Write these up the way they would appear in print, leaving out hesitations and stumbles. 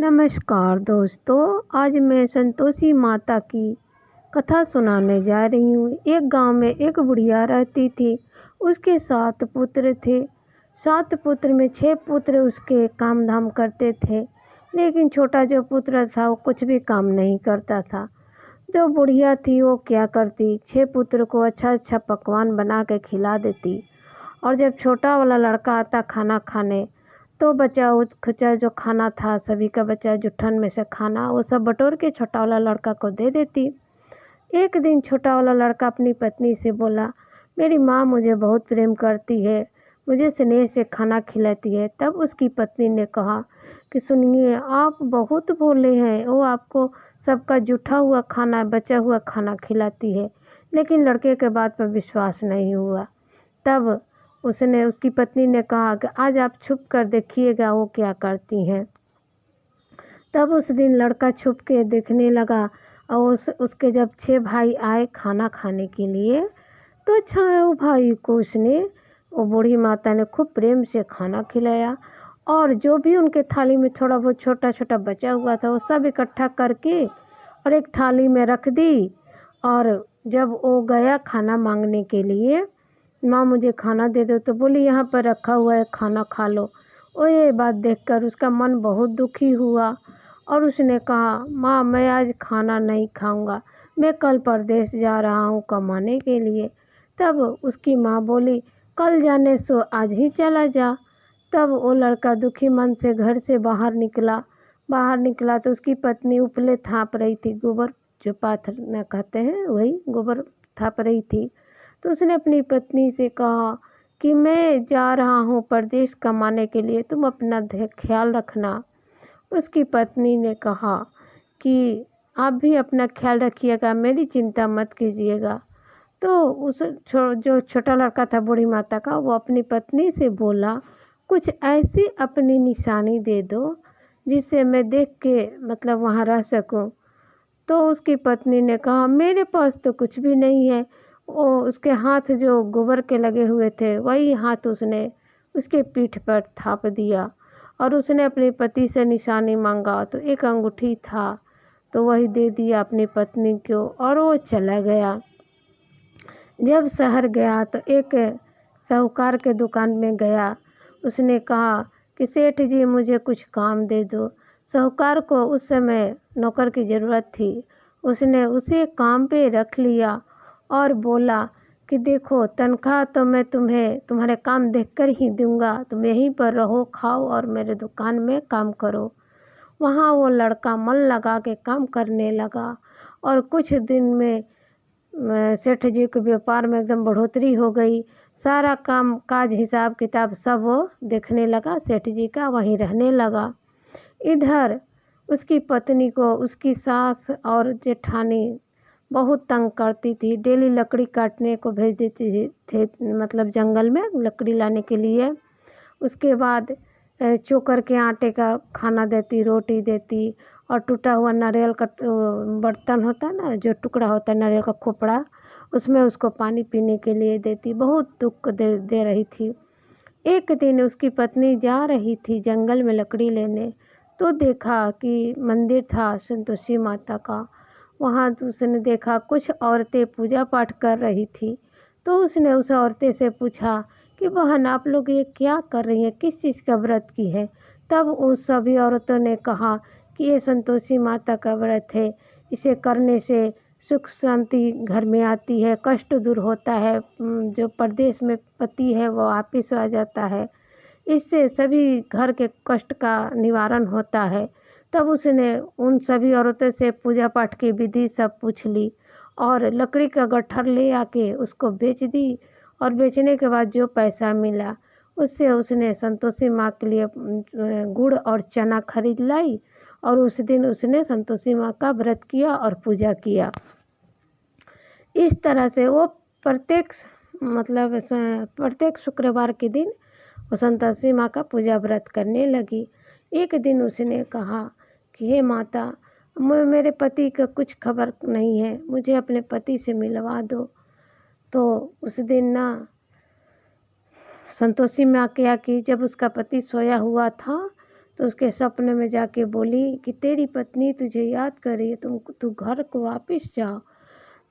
नमस्कार दोस्तों, आज मैं संतोषी माता की कथा सुनाने जा रही हूँ। एक गांव में एक बुढ़िया रहती थी। उसके 7 पुत्र थे। 7 पुत्र में 6 पुत्र उसके काम धाम करते थे, लेकिन छोटा जो पुत्र था वो कुछ भी काम नहीं करता था। जो बुढ़िया थी वो क्या करती, 6 पुत्र को अच्छा अच्छा पकवान बना के खिला देती। और जब छोटा वाला लड़का आता खाना खाने, तो बचा खुचा जो खाना था, सभी का बचा जुट्ठन में से खाना, वो सब बटोर के छोटा वाला लड़का को दे देती। एक दिन छोटा वाला लड़का अपनी पत्नी से बोला, मेरी माँ मुझे बहुत प्रेम करती है, मुझे स्नेह से खाना खिलाती है। तब उसकी पत्नी ने कहा कि सुनिए, आप बहुत भोले हैं, वो आपको सबका जुटा हुआ खाना, बचा हुआ खाना खिलाती है। लेकिन लड़के के बात पर विश्वास नहीं हुआ। तब उसकी पत्नी ने कहा कि आज आप छुप कर देखिएगा वो क्या करती हैं। तब उस दिन लड़का छुप के देखने लगा और उसके जब 6 भाई आए खाना खाने के लिए, तो 6 भाई को वो बूढ़ी माता ने खूब प्रेम से खाना खिलाया। और जो भी उनके थाली में थोड़ा बहुत छोटा छोटा बचा हुआ था वो सब इकट्ठा करके और एक थाली में रख दी। और जब वो गया खाना मांगने के लिए, माँ मुझे खाना दे दो, तो बोली यहाँ पर रखा हुआ है, खाना खा लो। और ये बात देखकर उसका मन बहुत दुखी हुआ और उसने कहा, माँ मैं आज खाना नहीं खाऊंगा, मैं कल परदेश जा रहा हूँ कमाने के लिए। तब उसकी माँ बोली, कल जाने सो आज ही चला जा। तब वो लड़का दुखी मन से घर से बाहर निकला तो उसकी पत्नी उपले थाप रही थी, गोबर जो पाथर न कहते हैं वही गोबर थाप रही थी। तो उसने अपनी पत्नी से कहा कि मैं जा रहा हूँ परदेश कमाने के लिए, तुम अपना ख्याल रखना। उसकी पत्नी ने कहा कि आप भी अपना ख्याल रखिएगा, मेरी चिंता मत कीजिएगा। तो जो छोटा लड़का था बूढ़ी माता का, वो अपनी पत्नी से बोला, कुछ ऐसी अपनी निशानी दे दो जिससे मैं देख के मतलब वहाँ रह सकूँ। तो उसकी पत्नी ने कहा, मेरे पास तो कुछ भी नहीं है। वो उसके हाथ जो गोबर के लगे हुए थे, वही हाथ उसने उसके पीठ पर थाप दिया। और उसने अपने पति से निशानी मांगा तो एक अंगूठी था, तो वही दे दिया अपनी पत्नी को और वो चला गया। जब शहर गया तो एक साहूकार के दुकान में गया। उसने कहा कि सेठ जी मुझे कुछ काम दे दो। साहूकार को उस समय नौकर की ज़रूरत थी। उसने उसे काम पे रख लिया और बोला कि देखो, तनख्वाह तो मैं तुम्हें तुम्हारे काम देखकर ही दूंगा, तुम यहीं पर रहो, खाओ और मेरे दुकान में काम करो। वहाँ वो लड़का मन लगा के काम करने लगा और कुछ दिन में सेठ जी के व्यापार में एकदम बढ़ोतरी हो गई। सारा काम काज हिसाब किताब सब वो देखने लगा, सेठ जी का वहीं रहने लगा। इधर उसकी पत्नी को उसकी सास और जेठानी बहुत तंग करती थी। डेली लकड़ी काटने को भेज देती थे, मतलब जंगल में लकड़ी लाने के लिए। उसके बाद चोकर के आटे का खाना देती, रोटी देती और टूटा हुआ नारियल का बर्तन होता है ना, जो टुकड़ा होता है नारियल का खोपड़ा, उसमें उसको पानी पीने के लिए देती। बहुत दुख दे रही थी। एक दिन उसकी पत्नी जा रही थी जंगल में लकड़ी लेने, तो देखा कि मंदिर था संतोषी माता का। वहाँ उसने देखा कुछ औरतें पूजा पाठ कर रही थी। तो उसने उस औरतें से पूछा कि बहन, आप लोग ये क्या कर रही हैं, किस चीज़ का व्रत की है। तब उन सभी औरतों ने कहा कि ये संतोषी माता का व्रत है, इसे करने से सुख शांति घर में आती है, कष्ट दूर होता है, जो परदेश में पति है वो वापिस आ जाता है, इससे सभी घर के कष्ट का निवारण होता है। तब उसने उन सभी औरतों से पूजा पाठ की विधि सब पूछ ली और लकड़ी का गट्ठर ले आके उसको बेच दी। और बेचने के बाद जो पैसा मिला उससे उसने संतोषी माँ के लिए गुड़ और चना खरीद लाई और उस दिन उसने संतोषी माँ का व्रत किया और पूजा किया। इस तरह से वो प्रत्येक शुक्रवार के दिन वो संतोषी माँ का पूजा व्रत करने लगी। एक दिन उसने कहा कि हे माता, मेरे पति का कुछ खबर नहीं है, मुझे अपने पति से मिलवा दो। तो उस दिन ना संतोषी माँ क्या की, जब उसका पति सोया हुआ था तो उसके सपने में जाके बोली कि तेरी पत्नी तुझे याद कर रही है, तू घर को वापस जाओ।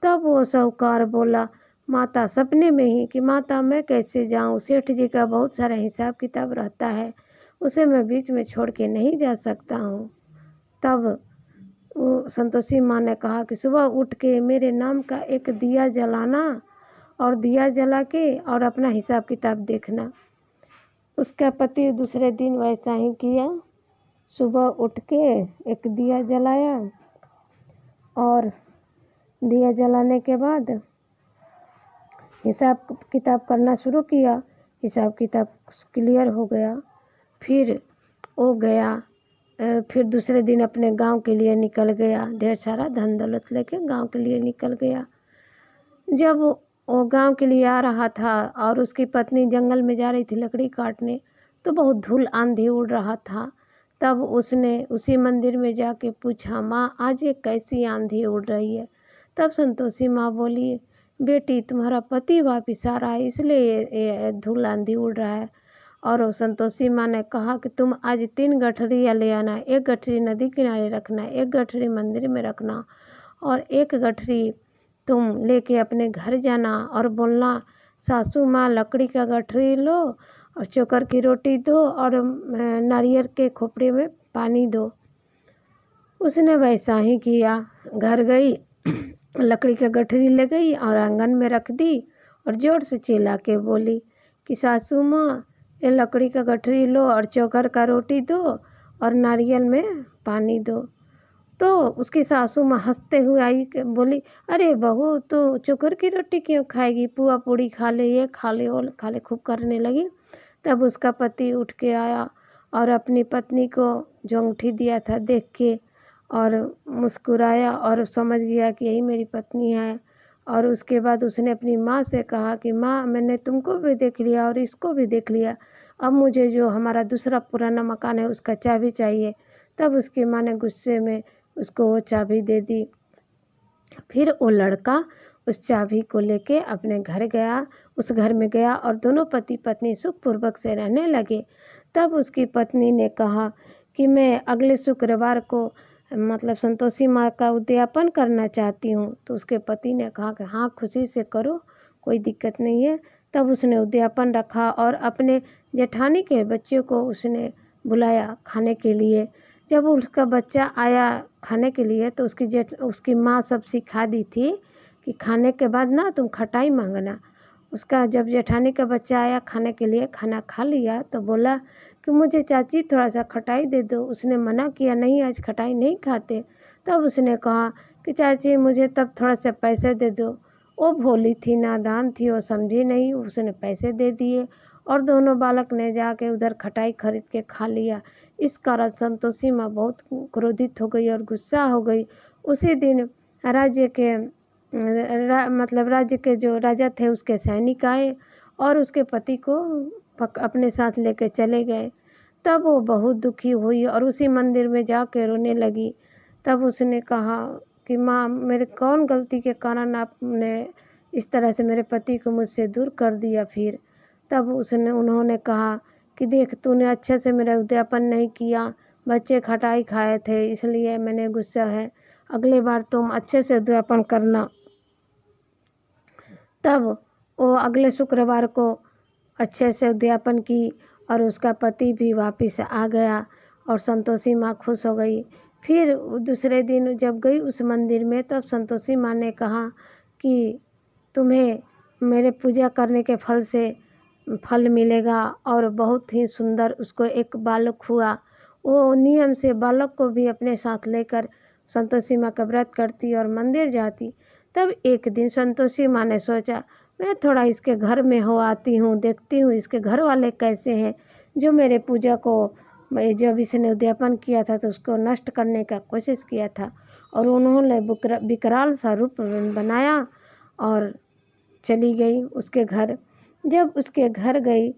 तब वो साहूकार बोला माता सपने में ही कि माता मैं कैसे जाऊँ, सेठ जी का बहुत सारा हिसाब किताब रहता है, उसे मैं बीच में छोड़ के नहीं जा सकता हूँ। तब वो संतोषी माँ ने कहा कि सुबह उठ के मेरे नाम का एक दिया जलाना और दिया जला के और अपना हिसाब किताब देखना। उसका पति दूसरे दिन वैसा ही किया, सुबह उठ के एक दिया जलाया और दिया जलाने के बाद हिसाब किताब करना शुरू किया। हिसाब किताब क्लियर हो गया। फिर वो गया, फिर दूसरे दिन अपने गांव के लिए निकल गया, ढेर सारा धन दौलत लेके गांव के लिए निकल गया। जब वो गांव के लिए आ रहा था और उसकी पत्नी जंगल में जा रही थी लकड़ी काटने, तो बहुत धूल आंधी उड़ रहा था। तब उसने उसी मंदिर में जाके पूछा माँ आज ये कैसी आंधी उड़ रही है। तब संतोषी माँ बोली बेटी तुम्हारा पति वापिस आ रहा है इसलिए ये धूल आंधी उड़ रहा है। और संतोषी माँ ने कहा कि तुम आज 3 गठरियाँ ले आना, 1 गठरी नदी किनारे रखना, 1 गठरी मंदिर में रखना और 1 गठरी तुम लेके अपने घर जाना और बोलना सासू माँ लकड़ी का गठरी लो और चोकर की रोटी दो और नारियल के खोपड़े में पानी दो। उसने वैसा ही किया, घर गई, लकड़ी का गठरी ले गई और आंगन में रख दी और जोर से चिल्ला के बोली कि सासू माँ ये लकड़ी का गठरी लो और चोकर का रोटी दो और नारियल में पानी दो। तो उसकी सासू माँ हंसते हुए आई बोली अरे बहू तो चोकर की रोटी क्यों खाएगी, पुआ पूड़ी खा ले, ये खा ले वो खा ले, खूब करने लगी। तब उसका पति उठ के आया और अपनी पत्नी को जो अंगूठी दिया था देख के और मुस्कुराया और समझ गया कि यही मेरी पत्नी है। और उसके बाद उसने अपनी माँ से कहा कि माँ मैंने तुमको भी देख लिया और इसको भी देख लिया, अब मुझे जो हमारा दूसरा पुराना मकान है उसका चाबी चाहिए। तब उसकी माँ ने गुस्से में उसको वो चाबी दे दी। फिर वो लड़का उस चाबी को लेके अपने घर गया, उस घर में गया और दोनों पति पत्नी सुखपूर्वक से रहने लगे। तब उसकी पत्नी ने कहा कि मैं अगले शुक्रवार को मतलब संतोषी माँ का उद्यापन करना चाहती हूँ। तो उसके पति ने कहा कि हाँ खुशी से करो, कोई दिक्कत नहीं है। तब उसने उद्यापन रखा और अपने जेठानी के बच्चे को उसने बुलाया खाने के लिए। जब उसका बच्चा आया खाने के लिए तो उसकी माँ सब सिखा दी थी कि खाने के बाद ना तुम खटाई मांगना। उसका जब जेठानी का बच्चा आया खाने के लिए, खाना खा लिया तो बोला कि मुझे चाची थोड़ा सा खटाई दे दो। उसने मना किया नहीं आज खटाई नहीं खाते। तब उसने कहा कि चाची मुझे तब थोड़ा सा पैसे दे दो। वो भोली थी, नादान थी, वो समझी नहीं, उसने पैसे दे दिए और दोनों बालक ने जाके उधर खटाई खरीद के खा लिया। इस कारण संतोषी माँ बहुत क्रोधित हो गई और गुस्सा हो गई। उसी दिन राज्य के जो राजा थे उसके सैनिक आए और उसके पति को अपने साथ लेकर चले गए। तब वो बहुत दुखी हुई और उसी मंदिर में जाकर रोने लगी। तब उसने कहा कि माँ मेरे कौन गलती के कारण आपने इस तरह से मेरे पति को मुझसे दूर कर दिया। फिर तब उन्होंने कहा कि देख तूने अच्छे से मेरा उद्यापन नहीं किया, बच्चे खटाई खाए थे इसलिए मैंने गुस्सा है, अगली बार तुम अच्छे से उद्यापन करना। तब वो अगले शुक्रवार को अच्छे से उद्यापन की और उसका पति भी वापस आ गया और संतोषी माँ खुश हो गई। फिर दूसरे दिन जब गई उस मंदिर में तब संतोषी माँ ने कहा कि तुम्हें मेरे पूजा करने के फल मिलेगा और बहुत ही सुंदर उसको एक बालक हुआ। वो नियम से बालक को भी अपने साथ लेकर संतोषी माँ का व्रत करती और मंदिर जाती। तब एक दिन संतोषी माँ ने सोचा मैं थोड़ा इसके घर में हो आती हूँ, देखती हूँ इसके घर वाले कैसे हैं, जो मेरे पूजा को जब इसने उद्यापन किया था तो उसको नष्ट करने का कोशिश किया था और उन्होंने विकराल सा रूप बनाया और चली गई उसके घर। जब उसके घर गई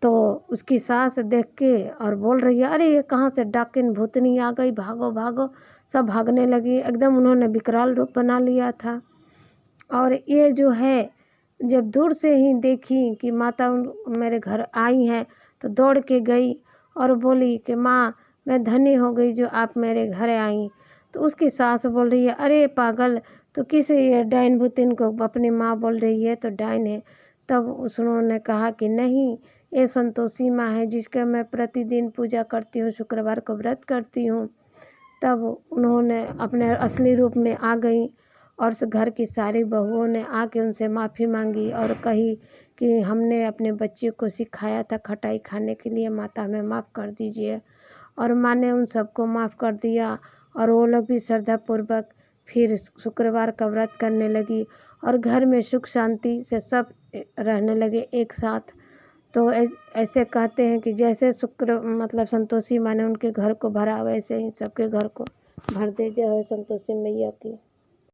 तो उसकी सास देख के और बोल रही है अरे ये कहाँ से डाकिन भूतनी आ गई, भागो भागो। सब भागने लगी, एकदम उन्होंने विकराल रूप बना लिया था। और ये जो है जब दूर से ही देखी कि माता मेरे घर आई हैं तो दौड़ के गई और बोली कि माँ मैं धन्य हो गई जो आप मेरे घर आई। तो उसकी सास बोल रही है, अरे पागल, तो किस ये डाइन भूतिन को अपनी माँ बोल रही है, तो डाइन है। तब उन्होंने कहा कि नहीं, ये संतोषी माँ है जिसका मैं प्रतिदिन पूजा करती हूँ, शुक्रवार को व्रत करती हूँ। तब उन्होंने अपने असली रूप में आ गई और घर की सारी बहुओं ने आके उनसे माफ़ी मांगी और कही कि हमने अपने बच्चे को सिखाया था खटाई खाने के लिए, माता हमें माफ़ कर दीजिए। और माँ ने उन सबको माफ़ कर दिया और वो लोग भी श्रद्धापूर्वक फिर शुक्रवार का व्रत करने लगी और घर में सुख शांति से सब रहने लगे एक साथ। तो ऐसे कहते हैं कि जैसे मतलब संतोषी माँ ने उनके घर को भरा, वैसे ही सबके घर को भर दे। जय हो संतोषी मैया की।